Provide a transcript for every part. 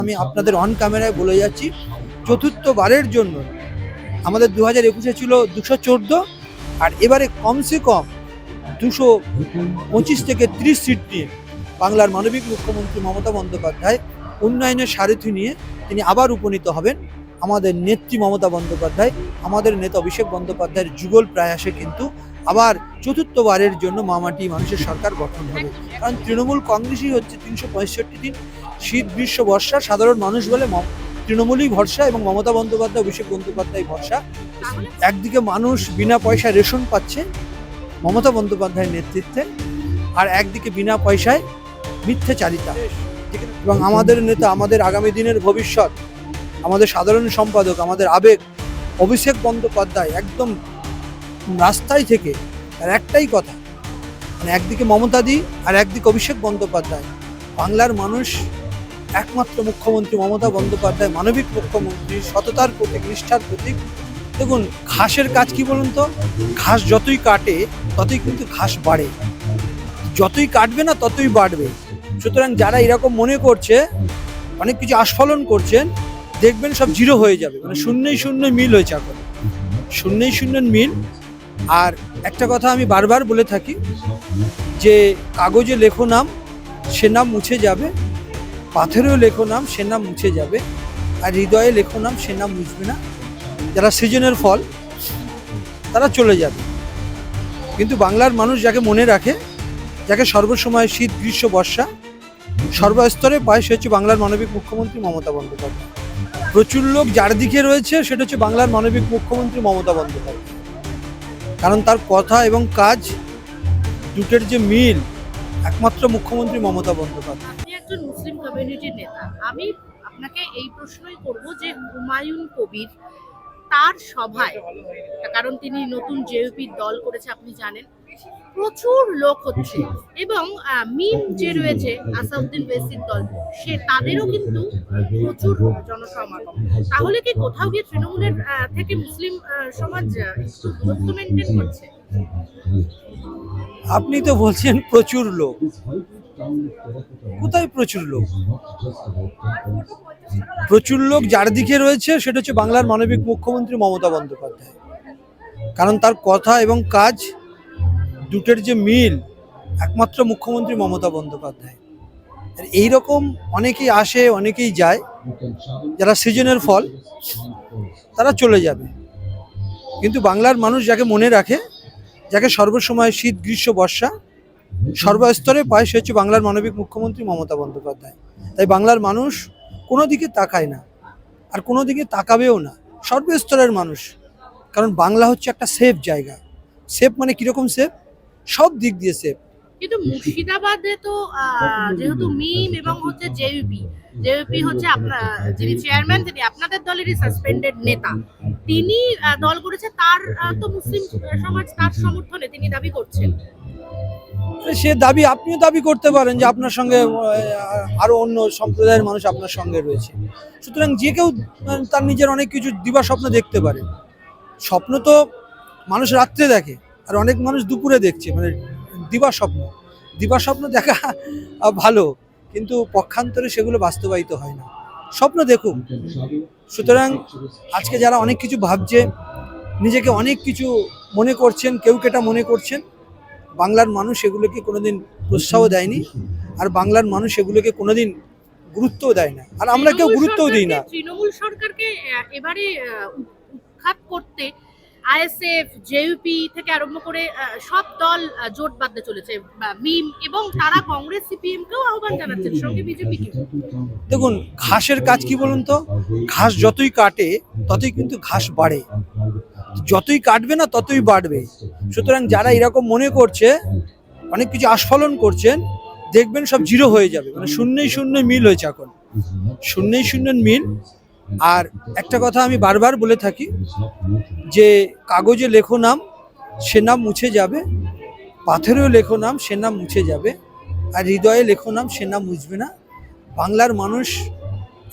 আমি আপনাদের অন ক্যামেরায় বলে যাচ্ছি, চতুর্থবারের জন্য আমাদের 2021-এ ছিল 214, আর এবারে কমসে কম 225 থেকে 30 সিট নিয়ে বাংলার মানবিক মুখ্যমন্ত্রী মমতা বন্দ্যোপাধ্যায় উন্নয়নের সারথি নিয়ে তিনি আবার উপনীত হবেন। আমাদের নেত্রী মমতা বন্দ্যোপাধ্যায়, আমাদের নেতা অভিষেক বন্দ্যোপাধ্যায়ের যুগল প্রয়াসে কিন্তু আবার চতুর্থবারের জন্য মামাটি মানুষের সরকার গঠন হবে। কারণ তৃণমূল কংগ্রেসই হচ্ছে 365 দিন শীত গ্রীষ্ম বর্ষা সাধারণ মানুষ বলে তৃণমূলই ভরসা এবং মমতা বন্দ্যোপাধ্যায় অভিষেক বন্দ্যোপাধ্যায় ভরসা। একদিকে মানুষ বিনা পয়সায় রেশন পাচ্ছে মমতা বন্দ্যোপাধ্যায়ের নেতৃত্বে, আর একদিকে বিনা পয়সায় মিথ্যাচারিতা। এবং আমাদের নেতা, আমাদের আগামী দিনের ভবিষ্যৎ, আমাদের সাধারণ সম্পাদক, আমাদের আবেগ অভিষেক বন্দ্যোপাধ্যায় একদম রাস্তায় থেকে আর একটাই কথা, মানে একদিকে মমতাদি আর একদিকে অভিষেক বন্দ্যোপাধ্যায়। বাংলার মানুষ একমাত্র মুখ্যমন্ত্রী মমতা বন্দ্যোপাধ্যায়, মানবিক মুখ্যমন্ত্রী, সততার প্রতীক, নিষ্ঠার প্রতীক। দেখুন, ঘাসের কাজ কি বলুন তো, ঘাস যতই কাটে ততই কিন্তু ঘাস বাড়ে, যতই কাটবে না ততই বাড়বে। সুতরাং যারা এরকম মনে করছে অনেক কিছু আস্ফলন করছেন, দেখবেন সব জিরো হয়ে যাবে। মানে শূন্যই শূন্য মিল হয়েছে এখন, শূন্যই শূন্য মিল। আর একটা কথা আমি বারবার বলে থাকি যে কাগজে লেখো নাম, সে নাম মুছে যাবে, পাথরেও লেখো নাম, সে নাম মুছে যাবে, আর হৃদয়ে লেখো নাম, সে নাম মুছবে না। যারা সৃজনের ফল তারা চলে যাবে, কিন্তু বাংলার মানুষ যাকে মনে রাখে, যাকে সর্বসময় শীত গ্রীষ্ম বর্ষা সর্বস্তরে পায়, সে হচ্ছে বাংলার মানবিক মুখ্যমন্ত্রী মমতা বন্দ্যোপাধ্যায়। প্রচুর লোক যার দিকে রয়েছে সেটা হচ্ছে বাংলার মানবিক মুখ্যমন্ত্রী মমতা বন্দ্যোপাধ্যায়। কারণ তার কথা এবং কাজ দুটোর যে মিল, একমাত্র মুখ্যমন্ত্রী মমতা বন্দ্যোপাধ্যায়। আপনি একজন মুসলিম কমিউনিটির নেতা, আমি আপনাকে এই প্রশ্নই করব যে হুমায়ুন কবির তার সভায়, কারণ তিনি নতুন জেইউপির দল করেছে আপনি জানেন, প্রচুর লোক হচ্ছে এবং মিম যে রয়েছে আসাউদ্দিন ওয়েসির দল, সে তাদেরও কিন্তু প্রচুর জনসমাগম। তাহলে কি কোথাও গিয়ে তৃণমূলের থেকে মুসলিম সমাজ একটু দূরত্ব মেনটেন করছে? আপনি তো বলছেন প্রচুর লোক, কোথায় প্রচুর লোক? প্রচুর লোক যার দিকে রয়েছে সেটা হচ্ছে বাংলার মানবিক মুখ্যমন্ত্রী মমতা বন্দ্যোপাধ্যায়। কারণ তার কথা এবং কাজ দুটোর যে মিল, একমাত্র মুখ্যমন্ত্রী মমতা বন্দ্যোপাধ্যায়। আর এইরকম অনেকেই আসে, অনেকেই যায়, যারা সৃজনের ফল তারা চলে যাবে, কিন্তু বাংলার মানুষ যাকে মনে রাখে, যাকে সর্বসময় শীত গ্রীষ্ম বর্ষা সর্বস্তরে পায়, সে হচ্ছে বাংলার মানবিক মুখ্যমন্ত্রী মমতা বন্দ্যোপাধ্যায়। তাই বাংলার মানুষ কোনো দিকে তাকায় না, আর কোনো দিকে তাকাবেও না, সর্বস্তরের মানুষ। কারণ বাংলা হচ্ছে একটা সেফ জায়গা। সেফ মানে কিরকম সেফ? সব দিক দিয়ে সেফ। কিন্তু মুর্শিদাবাদে তো যেহেতু মিম এবং হচ্ছে জেইউপি হচ্ছে আপনার যিনি চেয়ারম্যান, তিনি আপনাদের দলেরই সাসপেন্ডেড নেতা, তিনি দল করেছে, তার তো মুসলিম সমাজ তার সমর্থনে তিনি দাবি করছেন। সে দাবি আপনিও দাবি করতে পারেন যে আপনার সঙ্গে আরো অন্য সম্প্রদায়ের মানুষ আপনার সঙ্গে রয়েছে। সুতরাং যে কেউ তার নিজের অনেক কিছু দিবা স্বপ্ন দেখতে পারে। স্বপ্ন তো মানুষ রাত্রে দেখে, আর অনেক মানুষ দুপুরে দেখছে, মানে দিবা স্বপ্ন দেখা ভালো, কিন্তু পক্ষান্তরে সেগুলো বাস্তবায়িত হয় না। স্বপ্ন দেখুক। সুতরাং আজকে যারা অনেক কিছু ভাবছে, নিজেকে অনেক কিছু মনে করছেন, কেউ কেটা মনে করছেন, বাংলার মানুষ এগুলোকে কোনোদিন প্রশ্রয় দেয়নি, আর বাংলার মানুষ এগুলোকে কোনোদিন গুরুত্বও দেয় না, আর আমরা কেউ গুরুত্বও দিই না। তৃণমূল সরকারকে এবারে উৎখাত করতে আইএসএফ, জেইউপি থেকে আরম্ভ করে সব দল জোট বাঁধতে চলেছে, মিম, এবং তারা কংগ্রেস সিপিএম কেও আহ্বান জানাচ্ছেন, সঙ্গে বিজেপিকে। দেখুন, ঘাসের কাজ কি বলুন তো, ঘাস যতই কাটে ততই কিন্তু ঘাস বাড়ে, যতই কাটবে না ততই বাড়বে। সুতরাং যারা এরকম মনে করছে অনেক কিছু আস্ফলন করছেন, দেখবেন সব জিরো হয়ে যাবে। মানে শূন্যই শূন্য মিল হয়েছে এখন, শূন্যই শূন্য মিল। আর একটা কথা আমি বারবার বলে থাকি যে কাগজে লেখো নাম, সে নাম মুছে যাবে, পাথরেও লেখো নাম, সে নাম মুছে যাবে, আর হৃদয়ে লেখো নাম, সে নাম মুছবে না। বাংলার মানুষ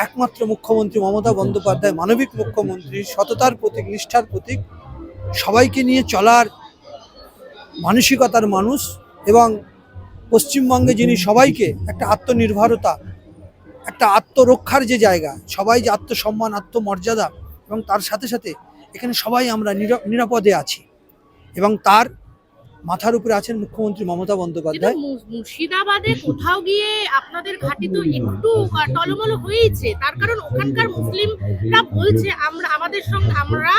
একমাত্র মুখ্যমন্ত্রী মমতা বন্দ্যোপাধ্যায়, মানবিক মুখ্যমন্ত্রী, সততার প্রতীক, নিষ্ঠার প্রতীক, সবাইকে নিয়ে চলার মানসিকতার মানুষ, এবং পশ্চিমবঙ্গে যিনি সবাইকে একটা আত্মনির্ভরতা একটা আত্মরক্ষার যে জায়গা, সবাই যে আত্মসম্মান, আত্মমর্যাদা, এবং তার সাথে সাথে এখানে সবাই আমরা নিরাপদে আছি, এবং তার মাথার উপরে আছেন মুখ্যমন্ত্রী মমতা কিন্তু বন্দ্যোপাধ্যায়। মুর্শিদাবাদে কোথাও গিয়ে আপনাদের ঘাঁটি তো একটু টলমল হয়েছে, তার কারণ ওখানকার মুসলিমরা বলছে আমাদের সঙ্গে আমরা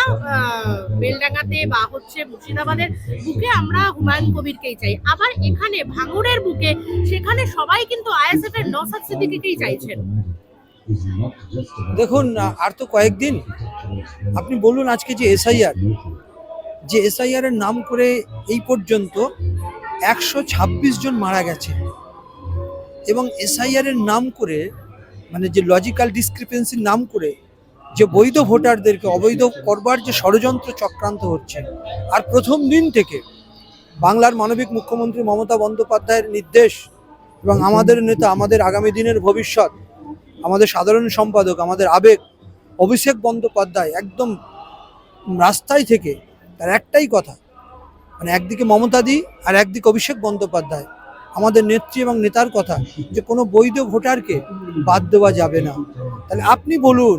বেলডাঙ্গাতে বা হচ্ছে মুর্শিদাবাদের বুকে আমরা হুমায়ুন কবিরকেই চাই, আবার এখানে ভাঙড়ের বুকে সেখানে সবাই কিন্তু আইএসএফ এর নওশাদ সিদ্দিকীকেই চাইছেন। দেখুন, আর তো কয়েকদিন, আপনি বলুন আজকে যে এসআইআর এর নাম করে এই পর্যন্ত 126 জন মারা গেছে, এবং এসআইআর এর নাম করে, মানে যে লজিক্যাল ডিসক্রিপেন্সির নাম করে যে বৈধ ভোটারদেরকে অবৈধ করবার যে ষড়যন্ত্র চক্রান্ত হচ্ছে, আর প্রথম দিন থেকে বাংলার মানবিক মুখ্যমন্ত্রী মমতা বন্দ্যোপাধ্যায়ের নির্দেশ এবং আমাদের নেতা, আমাদের আগামী দিনের ভবিষ্যৎ, আমাদের সাধারণ সম্পাদক, আমাদের আবেগ অভিষেক বন্দ্যোপাধ্যায় একদম রাস্তায় থেকে তার একটাই কথা, মানে একদিকে মমতাদি আর একদিকে অভিষেক বন্দ্যোপাধ্যায়, আমাদের নেত্রী এবং নেতার কথা, যে কোনো বৈধ ভোটারকে বাদ দেওয়া যাবে না। তাহলে আপনি বলুন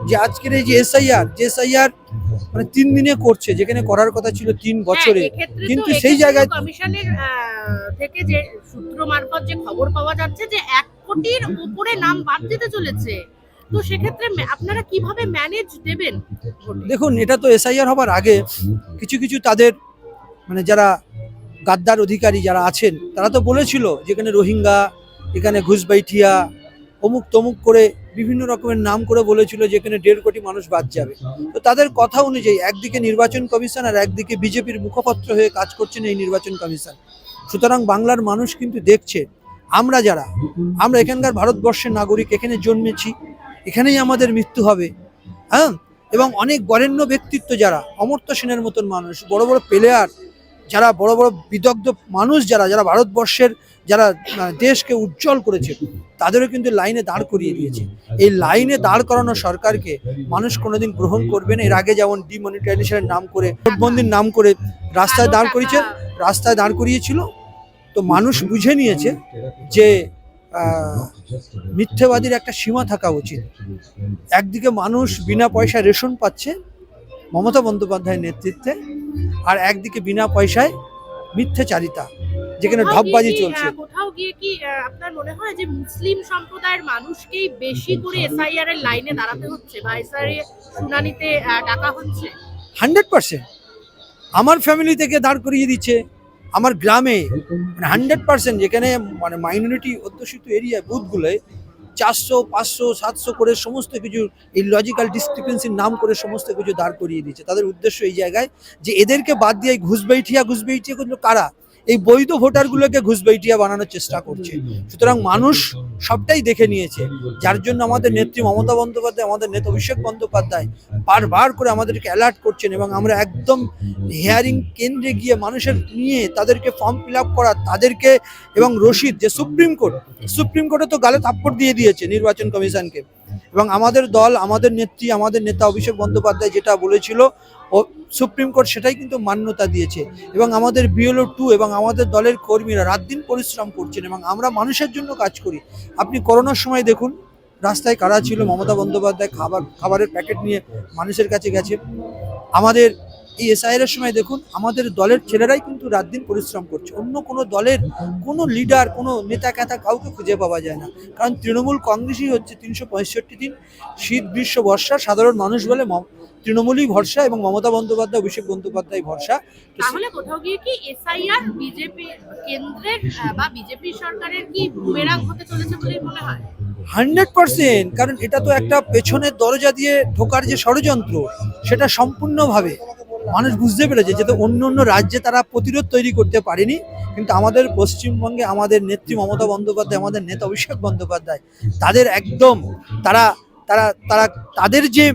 যে আজকের এই যে এসআইআর মানে 3 দিনে করছে, যেখানে করার কথা ছিল 3 বছরে, কিন্তু সেই জায়গায় কমিশনের থেকে যে সূত্র মারফত যে খবর পাওয়া যাচ্ছে যে 1 কোটির উপরে নাম বাদ দিতে চলেছে, তো সেক্ষেত্রে আপনারা কিভাবে ম্যানেজ দেবেন? দেখুন, এটা তো এসআইআর হবার আগে কিছু কিছু তাদের মানে যারা গাদ্দার অধিকারী যারা আছেন, তারা তো বলেছিল যেখানে রোহিঙ্গা, এখানে ঘুষবাইঠিয়া, অমুক তমুক করে বিভিন্ন রকমের নাম করে বলেছিল যেখানে 1.5 কোটি মানুষ বাদ যাবে। তো তাদের কথা অনুযায়ী একদিকে নির্বাচন কমিশন আর একদিকে বিজেপির মুখপত্র হয়ে কাজ করছেন এই নির্বাচন কমিশন। সুতরাং বাংলার মানুষ কিন্তু দেখছে আমরা এখানকার ভারতবর্ষের নাগরিক, এখানে জন্মেছি, এখানেই আমাদের মৃত্যু হবে। হ্যাঁ, এবং অনেক বরেণ্য ব্যক্তিত্ব যারা, অমর্ত্য সেনের মতন মানুষ, বড় বড় প্লেয়ার যারা, বড় বড় বিদগ্ধ মানুষ যারা ভারতবর্ষের যারা দেশকে উজ্জ্বল করেছে, তাদেরও কিন্তু লাইনে দাঁড় করিয়ে দিয়েছে। এই লাইনে দাঁড় করানো সরকারকে মানুষ কোনোদিন গ্রহণ করবে না। এর আগে যেমন ডিমনিটাইজেশনের নাম করে, নোটবন্দির নাম করে রাস্তায় দাঁড় করিয়েছিল, তো মানুষ বুঝে নিয়েছে যে মিথ্যেবাদীর একটা সীমা থাকা উচিত। একদিকে মানুষ বিনা পয়সায় রেশন পাচ্ছে মমতা বন্দ্যোপাধ্যায়ের নেতৃত্বে, আর একদিকে বিনা পয়সায় মিথ্যাচারিতা, যেখানে ঢপবাজি চলছে। কোথাও গিয়ে কি আপনার মনে হয় যে মুসলিম সম্প্রদায়ের মানুষকেই বেশি করে এসআইআর এর লাইনে দাঁড়াতে হচ্ছে বা এসআইআর শুনানিতে ডাকা হচ্ছে? 100% আমার ফ্যামিলি থেকে দাঁড় করিয়ে দিচ্ছে, আমার গ্রামে 100%, যেখানে মানে মাইনরিটি অধ্যুষিত এরিয়া বুথগুলোয় 400, 500, 700 করে সমস্ত কিছু এই লজিক্যাল ডিসক্রিপেন্সির নাম করে সমস্ত কিছু দাঁড় করিয়ে দিচ্ছে। তাদের উদ্দেশ্য এই জায়গায় যে এদেরকে বাদ দিয়ে ঘুষবাইঠিয়া কিন্তু কারা? এই বৈধ ভোটারগুলোকে ঘুষবাইঠিয়া বানানোর চেষ্টা করছে। সুতরাং মানুষ সবটাই দেখে নিয়েছে, যার জন্য আমাদের নেত্রী মমতা বন্দ্যোপাধ্যায়, আমাদের নেতা অভিষেক বন্দ্যোপাধ্যায় বারবার করে আমাদেরকে অ্যালার্ট করছেন, এবং আমরা একদম হিয়ারিং কেন্দ্রে গিয়ে মানুষের নিয়ে তাদেরকে ফর্ম ফিল আপ করা, তাদেরকে এবং রশিদ যে সুপ্রিম কোর্টে তো গালে থাপ্পড় দিয়ে দিয়েছে নির্বাচন কমিশনকে, এবং আমাদের দল, আমাদের নেত্রী, আমাদের নেতা অভিষেক বন্দ্যোপাধ্যায় যেটা বলেছিল ও সুপ্রিম কোর্ট সেটাই কিন্তু মান্যতা দিয়েছে, এবং আমাদের BLO 2 এবং আমাদের দলের কর্মীরা রাত দিন পরিশ্রম করছেন, এবং আমরা মানুষের জন্য কাজ করি। আপনি করোনার সময় দেখুন রাস্তায় কারা ছিল, মমতা বন্দ্যোপাধ্যায় খাবারের প্যাকেট নিয়ে মানুষের কাছে গেছে। আমাদের এই এসআইআর এর সময় দেখুন আমাদের দলের ছেলেরাই কিন্তু রাত দিন পরিশ্রম করছে, অন্য কোনো দলের কোনো লিডার, কোনো নেতা ক্যাতা কাউকে খুঁজে পাওয়া যায় না। কারণ তৃণমূল কংগ্রেসই হচ্ছে 365 দিন শীত গ্রীষ্ম বর্ষা সাধারণ মানুষ বলে তৃণমূলই ভরসা, এবং মমতা বন্দ্যোপাধ্যায়, অভিষেক বন্দ্যোপাধ্যায় ভরসা। তাহলে কোথাও গিয়ে কি এসআইআর বিজেপি কেন্দ্রের বা বিজেপি সরকারের কি বুমেরাং হতে চলেছে বলে মনে হয়? 100%, কারণ এটা তো একটা পেছনের দরজা দিয়ে ঢোকার যে ষড়যন্ত্র, সেটা সম্পূর্ণভাবে মানুষ বুঝতে পেরেছে। যেহেতু অন্য রাজ্যে তারা প্রতিরোধ তৈরি করতে পারেনি, কিন্তু আমাদের পশ্চিমবঙ্গে আমাদের নেত্রী মমতা বন্দ্যোপাধ্যায়, আমাদের নেতা অভিষেক বন্দ্যোপাধ্যায়, তাদের একদম তাদের যে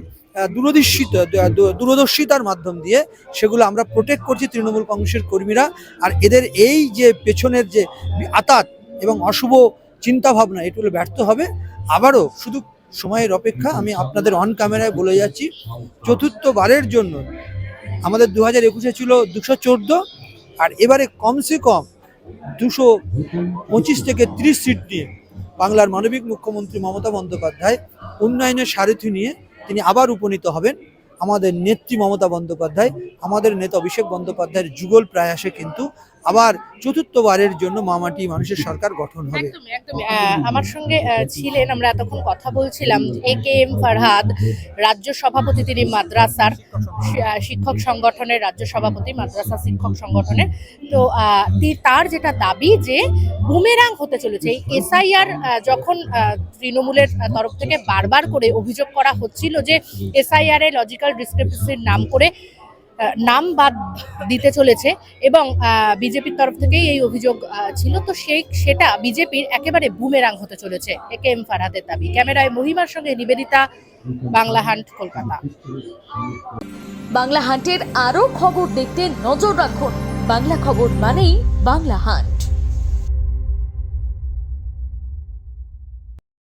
দূরদর্শিতার মাধ্যম দিয়ে সেগুলো আমরা প্রোটেক্ট করছি তৃণমূল কংগ্রেসের কর্মীরা। আর এদের এই যে পেছনের যে আতাত এবং অশুভ চিন্তা ভাবনা, এগুলো ব্যর্থ হবে। আবারও শুধু সময়ের অপেক্ষা। আমি আপনাদের অন ক্যামেরায় বলে যাচ্ছি, চতুর্থবারের জন্য আমাদের 2021-এ ছিল 214, আর এবারে কমসে কম 225 থেকে 30 সিট নিয়ে বাংলার মানবিক মুখ্যমন্ত্রী মমতা বন্দ্যোপাধ্যায় উন্নয়নের সারথি নিয়ে তিনি আবার উপনীত হবেন। আমাদের নেত্রী মমতা বন্দ্যোপাধ্যায়, আমাদের নেতা অভিষেক বন্দ্যোপাধ্যায়ের যুগল প্রয়াসে কিন্তু আবার চতুর্থবারের জন্য মামাটি মানুষের সরকার গঠন হবে। একদমই একদমই আমার সঙ্গে ছিলেন, আমরা এতক্ষণ কথা বলছিলাম AKM ফারহাদ, রাজ্য সভাপতি তিনি মাদ্রাসার শিক্ষক সংগঠনের রাজ্য সভাপতি, মাদ্রাসা শিক্ষক সংগঠনের। তো তার যেটা দাবি যে বুমেরাং হতে চলেছে এই SIR, যখন তৃণমূলের তরফ থেকে বারবার করে অভিযোগ করা হচ্ছিল যে SIR এ লজিক্যাল ডিসক্রিপেন্সির নাম করে নাম বাদ দিতে চলেছে এবং বিজেপির তরফ থেকেই এই অভিযোগ ছিল, তো সেটা বিজেপির একেবারে বুমেরাং হতে চলেছে AKM ফারহাদের দাবি। ক্যামেরায় মহিমার সঙ্গে নিবেদিতা, বাংলা হান্ট, কলকাতা। বাংলা হান্টের আরও খবর দেখতে নজর রাখুন। বাংলা খবর মানেই বাংলা হান্ট।